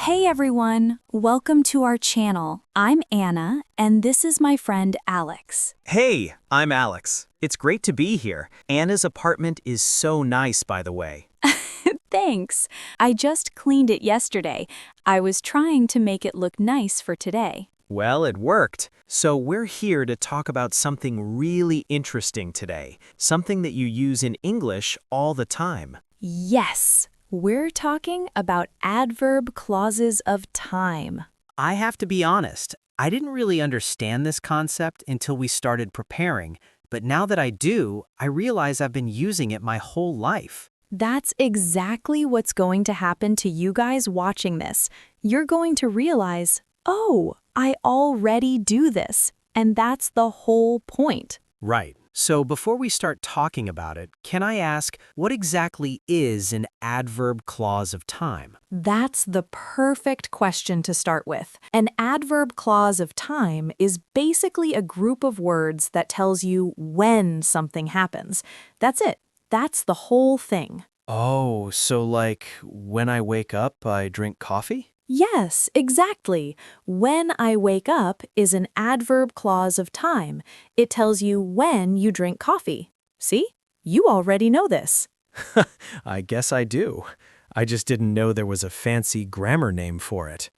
Hey everyone, welcome to our channel. I'm Anna, and this is my friend Alex. Hey, I'm Alex. It's great to be here. Anna's apartment is so nice, by the way. Thanks. I just cleaned it yesterday. I was trying to make it look nice for today. Well, it worked. So we're here to talk about something really interesting today. Something that you use in English all the time. Yes, we're talking about adverb clauses of time. I have to be honest, I didn't really understand this concept until we started preparing, but now that I do, I realize I've been using it my whole life. That's exactly what's going to happen to you guys watching this. You're going to realize, oh, I already do this. And that's the whole point. Right. So before we start talking about it, can I ask, what exactly is an adverb clause of time? That's the perfect question to start with. An adverb clause of time is basically a group of words that tells you when something happens. That's it. That's the whole thing. Oh, so like, when I wake up, I drink coffee? Yes, exactly. When I wake up is an adverb clause of time. It tells you when you drink coffee. See? You already know this. I guess I do. I just didn't know there was a fancy grammar name for it.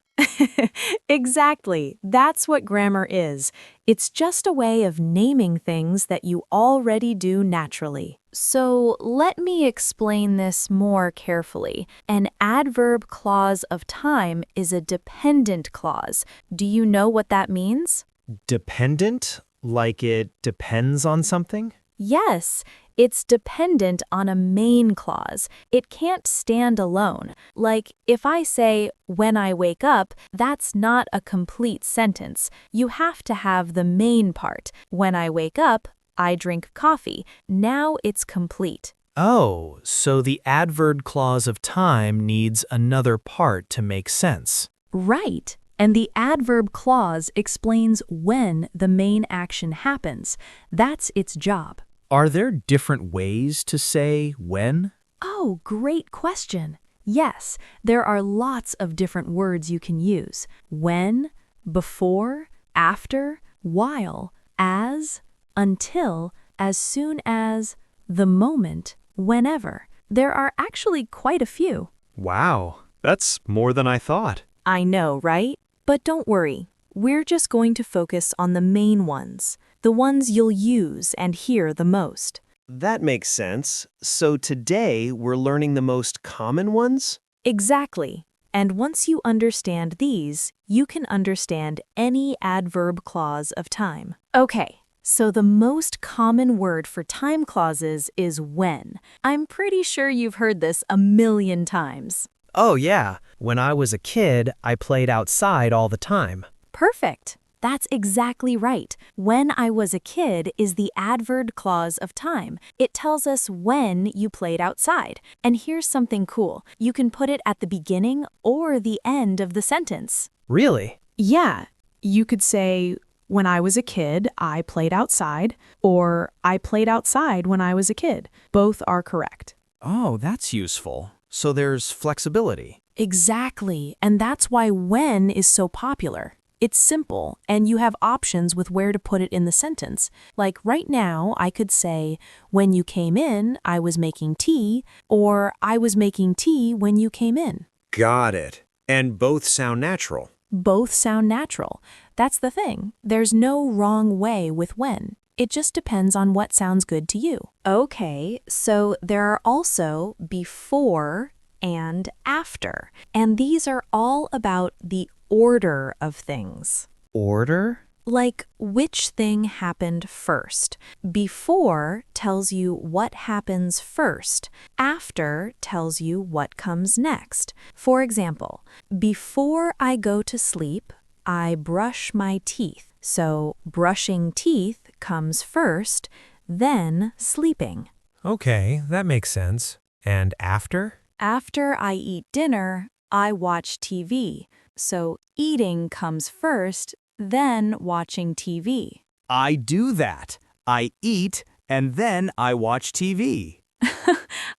Exactly. That's what grammar is. It's just a way of naming things that you already do naturally. So let me explain this more carefully. An adverb clause of time is a dependent clause. Do you know what that means? Dependent? Like it depends on something? Yes, it's dependent on a main clause. It can't stand alone. Like, if I say, when I wake up, that's not a complete sentence. You have to have the main part. When I wake up, I drink coffee. Now it's complete. Oh, so the adverb clause of time needs another part to make sense. Right. And the adverb clause explains when the main action happens. That's its job. Are there different ways to say when? Oh, great question. Yes, there are lots of different words you can use. When, before, after, while, as, until, as soon as, the moment, whenever. There are actually quite a few. Wow, that's more than I thought. I know, right? But don't worry. We're just going to focus on the main ones, the ones you'll use and hear the most. That makes sense. So today we're learning the most common ones? Exactly. And once you understand these, you can understand any adverb clause of time. Okay, so the most common word for time clauses is when. I'm pretty sure you've heard this a million times. Oh yeah, when I was a kid, I played outside all the time. Perfect. That's exactly right. When I was a kid is the adverb clause of time. It tells us when you played outside. And here's something cool. You can put it at the beginning or the end of the sentence. Really? Yeah, you could say, when I was a kid, I played outside, or I played outside when I was a kid. Both are correct. Oh, that's useful. So there's flexibility. Exactly, and that's why when is so popular. It's simple, and you have options with where to put it in the sentence. Like right now, I could say, when you came in, I was making tea, or I was making tea when you came in. Got it. And both sound natural. Both sound natural. That's the thing. There's no wrong way with when. It just depends on what sounds good to you. Okay, so there are also before and after. And these are all about the order of things. Order? Like which thing happened first. Before tells you what happens first. After tells you what comes next. For example, before I go to sleep, I brush my teeth. So brushing teeth comes first, then sleeping. Okay, that makes sense. And after? After I eat dinner, I watch TV. So eating comes first, then watching TV. I do that. I eat, and then I watch TV.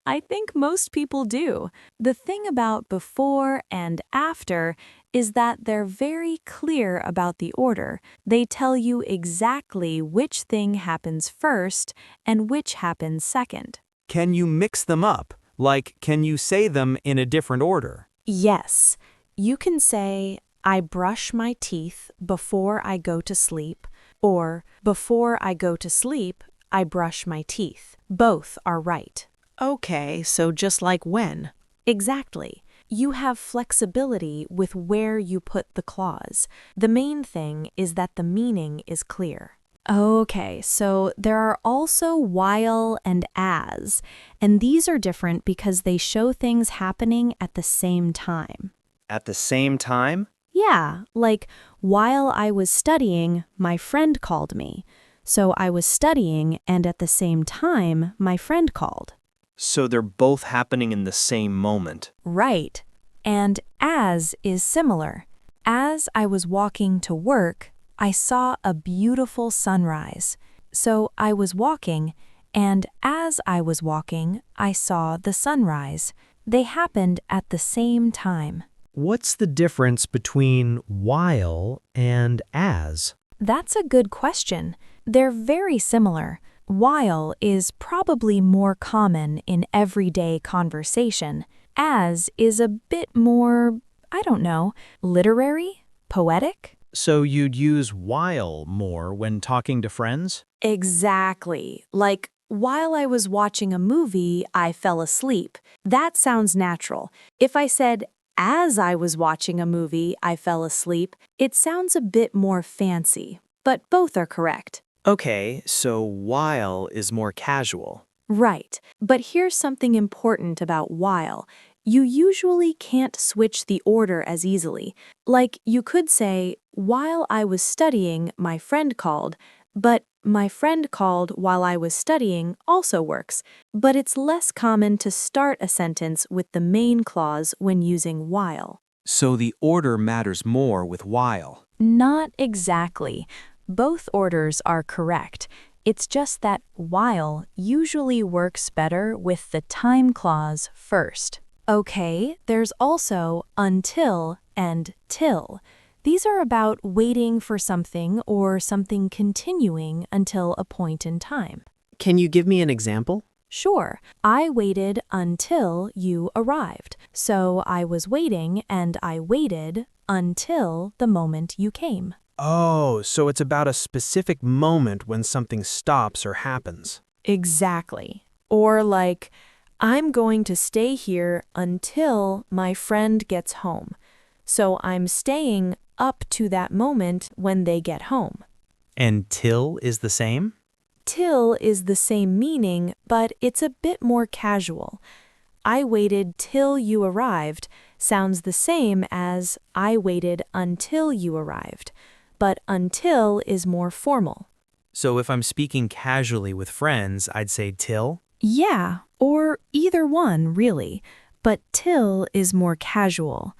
I think most people do. The thing about before and after is that they're very clear about the order. They tell you exactly which thing happens first and which happens second. Can you mix them up? Like, can you say them in a different order? Yes, you can say, I brush my teeth before I go to sleep, or before I go to sleep, I brush my teeth. Both are right. Okay, so just like when. Exactly. You have flexibility with where you put the clause. The main thing is that the meaning is clear. Okay, so there are also while and as, and these are different because they show things happening at the same time. At the same time? Yeah, like while I was studying, my friend called me. So I was studying, and at the same time, my friend called. So they're both happening in the same moment. Right. And as is similar. As I was walking to work, I saw a beautiful sunrise. So I was walking, and as I was walking, I saw the sunrise. They happened at the same time. What's the difference between while and as? That's a good question. They're very similar. While is probably more common in everyday conversation. As is a bit more, I don't know, literary? Poetic? So you'd use while more when talking to friends? Exactly. Like, while I was watching a movie, I fell asleep. That sounds natural. If I said, as I was watching a movie, I fell asleep, it sounds a bit more fancy. But both are correct. Okay, so while is more casual. Right. But here's something important about while. You usually can't switch the order as easily. Like, you could say, while I was studying, my friend called, but my friend called while I was studying also works. But it's less common to start a sentence with the main clause when using while. So the order matters more with while. Not exactly. Both orders are correct. It's just that while usually works better with the time clause first. Okay, there's also until and till. These are about waiting for something or something continuing until a point in time. Can you give me an example? Sure, I waited until you arrived. So I was waiting and I waited until the moment you came. Oh, so it's about a specific moment when something stops or happens. Exactly. Or like, I'm going to stay here until my friend gets home. So I'm staying up to that moment when they get home. And till is the same? Till is the same meaning, but it's a bit more casual. I waited till you arrived sounds the same as I waited until you arrived, but until is more formal. So if I'm speaking casually with friends, I'd say till? Yeah, or either one, really, but till is more casual.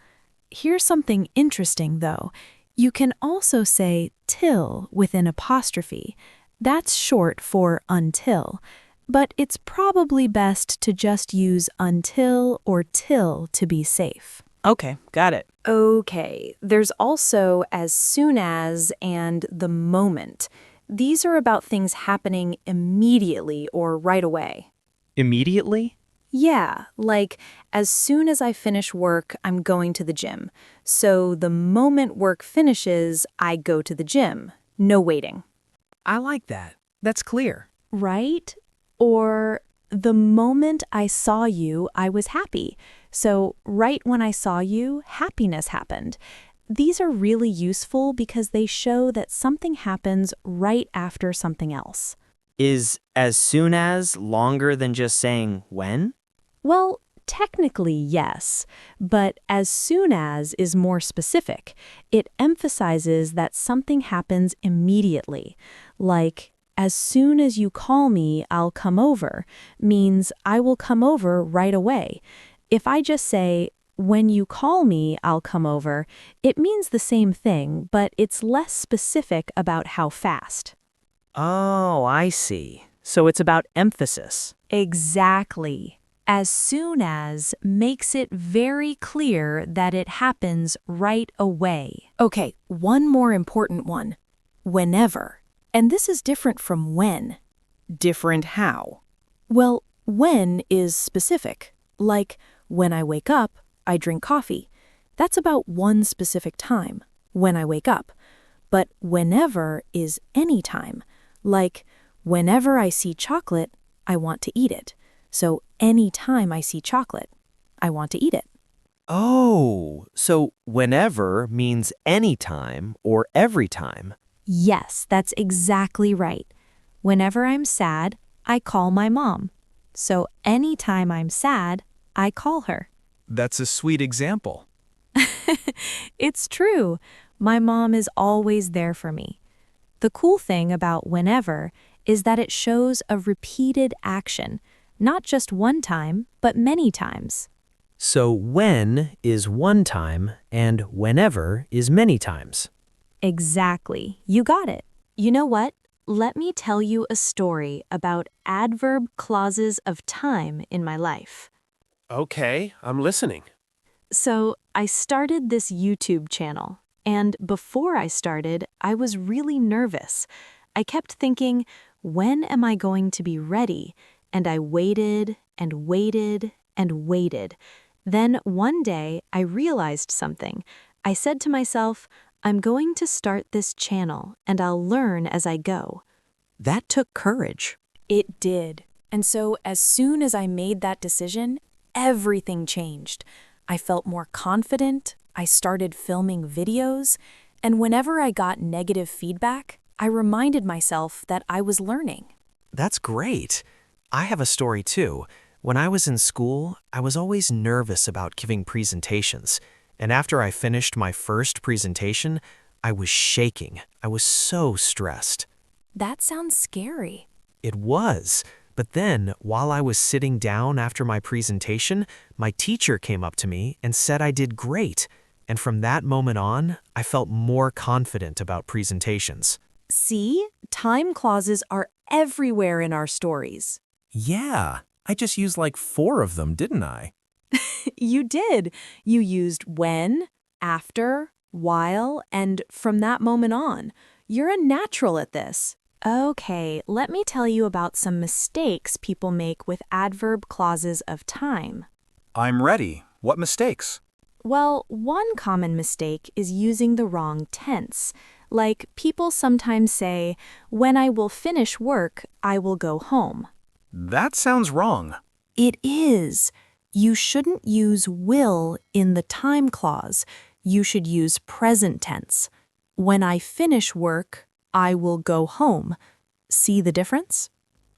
Here's something interesting, though. You can also say till with an apostrophe. That's short for until, but it's probably best to just use until or till to be safe. Okay, got it. Okay, there's also as soon as and the moment. These are about things happening immediately or right away. Immediately? Yeah, like as soon as I finish work, I'm going to the gym. So the moment work finishes, I go to the gym. No waiting. I like that. That's clear. Right? Or the moment I saw you, I was happy. So right when I saw you, happiness happened. These are really useful because they show that something happens right after something else. Is as soon as longer than just saying when? Well, technically, yes, but as soon as is more specific. It emphasizes that something happens immediately. Like, as soon as you call me, I'll come over, means I will come over right away. If I just say, when you call me, I'll come over, it means the same thing, but it's less specific about how fast. Oh, I see. So it's about emphasis. Exactly. As soon as makes it very clear that it happens right away. Okay, one more important one. Whenever. And this is different from when. Different how? Well, when is specific. Like, when I wake up, I drink coffee. That's about one specific time, when I wake up. But whenever is any time. Like, whenever I see chocolate, I want to eat it. So any time I see chocolate, I want to eat it. Oh, so whenever means anytime or every time. Yes, that's exactly right. Whenever I'm sad, I call my mom. So anytime I'm sad, I call her. That's a sweet example. It's true. My mom is always there for me. The cool thing about whenever is that it shows a repeated action, not just one time, but many times. So when is one time and whenever is many times. Exactly. You got it. You know what? Let me tell you a story about adverb clauses of time in my life. Okay, I'm listening. So, I started this YouTube channel, and before I started, I was really nervous. I kept thinking, when am I going to be ready? And I waited and waited and waited. Then one day, I realized something. I said to myself, I'm going to start this channel, and I'll learn as I go. That took courage. It did. And so as soon as I made that decision, everything changed. I felt more confident, I started filming videos, and whenever I got negative feedback, I reminded myself that I was learning. That's great. I have a story too. When I was in school, I was always nervous about giving presentations. And after I finished my first presentation, I was shaking. I was so stressed. That sounds scary. It was. But then, while I was sitting down after my presentation, my teacher came up to me and said I did great. And from that moment on, I felt more confident about presentations. See, time clauses are everywhere in our stories. Yeah, I just used like 4 of them, didn't I? You did. You used when, after, while, and from that moment on. You're a natural at this. Okay, let me tell you about some mistakes people make with adverb clauses of time. I'm ready. What mistakes? Well, one common mistake is using the wrong tense. Like, people sometimes say, when I will finish work, I will go home. That sounds wrong. It is. You shouldn't use will in the time clause. You should use present tense. When I finish work, I will go home. See the difference?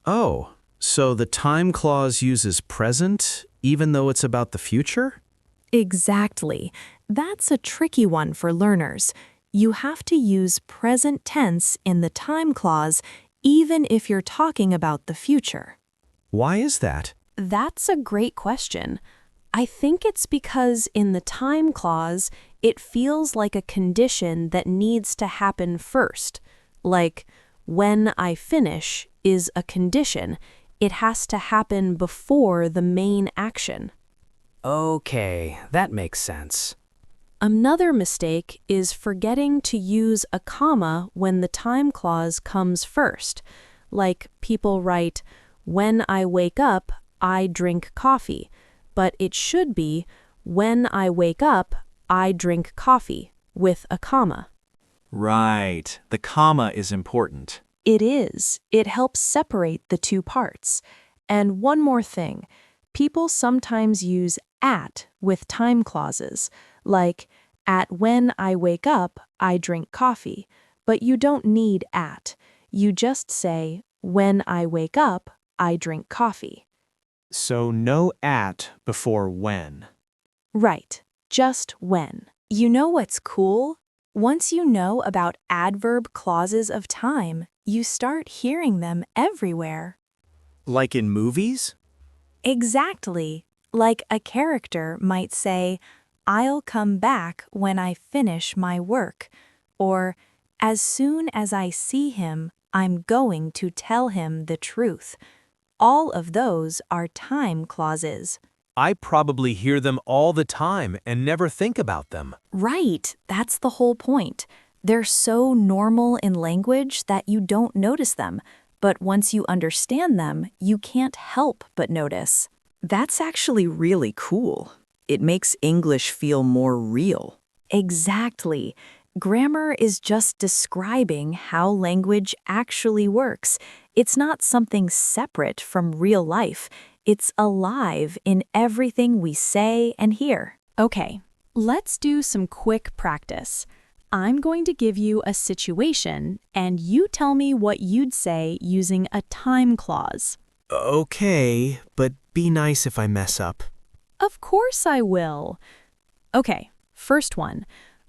Oh, so the time clause uses present even though it's about the future? Exactly. That's a tricky one for learners. You have to use present tense in the time clause even if you're talking about the future. Why is that? That's a great question. I think it's because in the time clause, it feels like a condition that needs to happen first. Like, when I finish is a condition. It has to happen before the main action. Okay, that makes sense. Another mistake is forgetting to use a comma when the time clause comes first. Like, people write, when I wake up, I drink coffee. But it should be, when I wake up, I drink coffee, with a comma. Right. The comma is important. It is. It helps separate the two parts. And one more thing. People sometimes use at with time clauses, like, at when I wake up, I drink coffee. But you don't need at. You just say, when I wake up, I drink coffee. So no at before when. Right. Just when. You know what's cool? Once you know about adverb clauses of time, you start hearing them everywhere. Like in movies? Exactly. Like a character might say, I'll come back when I finish my work. Or, as soon as I see him, I'm going to tell him the truth. All of those are time clauses. I probably hear them all the time and never think about them. Right, that's the whole point. They're so normal in language that you don't notice them, but once you understand them, you can't help but notice. That's actually really cool. It makes English feel more real. Exactly. Grammar is just describing how language actually works. It's not something separate from real life. It's alive in everything we say and hear. Okay, let's do some quick practice. I'm going to give you a situation, and you tell me what you'd say using a time clause. Okay, but be nice if I mess up. Of course I will. Okay, first one.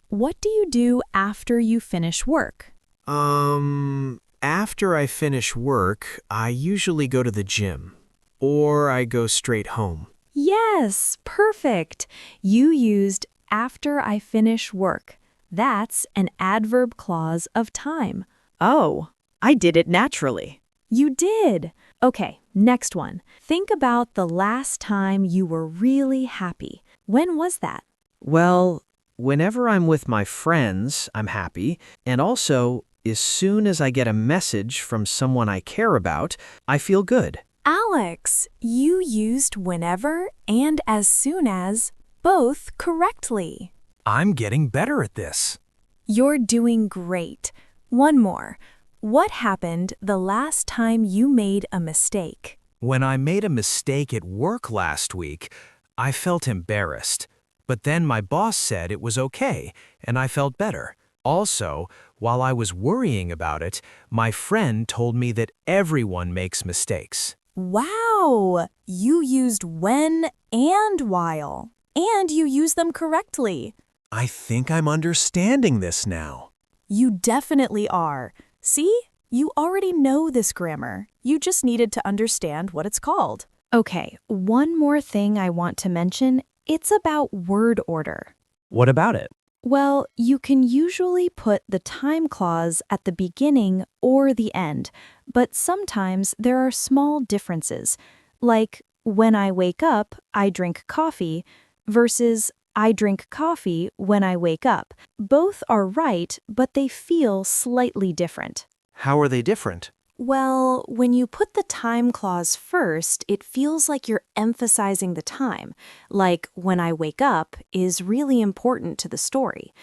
What do you do after you finish work? After I finish work, I usually go to the gym. Or I go straight home. Yes, perfect. You used after I finish work. That's an adverb clause of time. Oh, I did it naturally. You did. Okay, next one. Think about the last time you were really happy. When was that? Well, whenever I'm with my friends, I'm happy. And also, as soon as I get a message from someone I care about, I feel good. Alex, you used whenever and as soon as both correctly. I'm getting better at this. You're doing great. One more. What happened the last time you made a mistake? When I made a mistake at work last week, I felt embarrassed. But then my boss said it was okay, and I felt better. Also, while I was worrying about it, my friend told me that everyone makes mistakes. Wow! You used when and while. And you used them correctly. I think I'm understanding this now. You definitely are. See? You already know this grammar. You just needed to understand what it's called. Okay, one more thing I want to mention. It's about word order. What about it? Well, you can usually put the time clause at the beginning or the end, but sometimes there are small differences, like when I wake up, I drink coffee, versus I drink coffee when I wake up. Both are right, but they feel slightly different. How are they different? Well, when you put the time clause first, it feels like you're emphasizing the time, like when I wake up is really important to the story.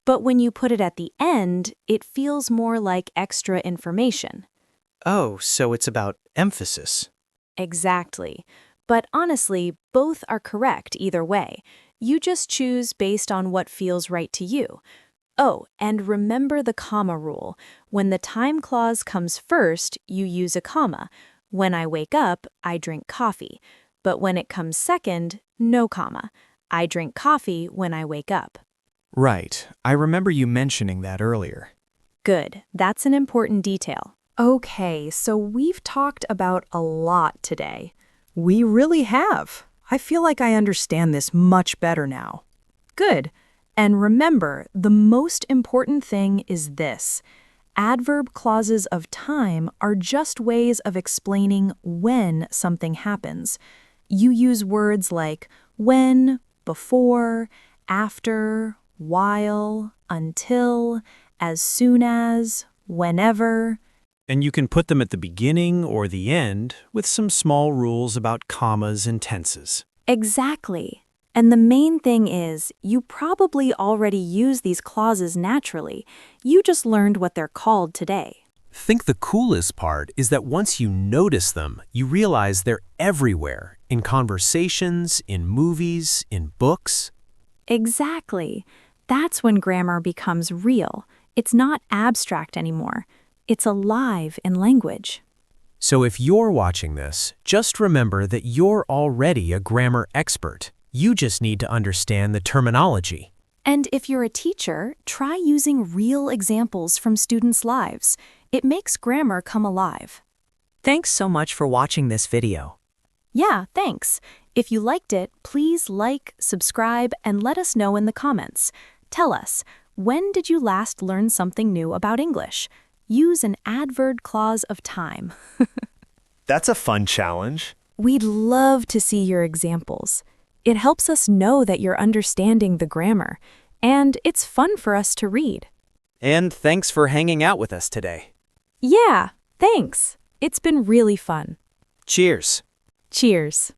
But when you put it at the end, it feels more like extra information. Oh, so it's about emphasis. Exactly. But honestly, both are correct either way. You just choose based on what feels right to you. Oh, and remember the comma rule. When the time clause comes first, you use a comma. When I wake up, I drink coffee. But when it comes second, no comma. I drink coffee when I wake up. Right. I remember you mentioning that earlier. Good. That's an important detail. Okay, so we've talked about a lot today. We really have. I feel like I understand this much better now. Good. And remember, the most important thing is this. Adverb clauses of time are just ways of explaining when something happens. You use words like when, before, after, while, until, as soon as, whenever. And you can put them at the beginning or the end with some small rules about commas and tenses. Exactly. And the main thing is, you probably already use these clauses naturally. You just learned what they're called today. Think the coolest part is that once you notice them, you realize they're everywhere, in conversations, in movies, in books. Exactly. That's when grammar becomes real. It's not abstract anymore. It's alive in language. So if you're watching this, just remember that you're already a grammar expert. You just need to understand the terminology. And if you're a teacher, try using real examples from students' lives. It makes grammar come alive. Thanks so much for watching this video. Yeah, thanks. If you liked it, please like, subscribe, and let us know in the comments. Tell us, when did you last learn something new about English? Use an adverb clause of time. That's a fun challenge. We'd love to see your examples. It helps us know that you're understanding the grammar, and it's fun for us to read. And thanks for hanging out with us today. Yeah, thanks. It's been really fun. Cheers. Cheers.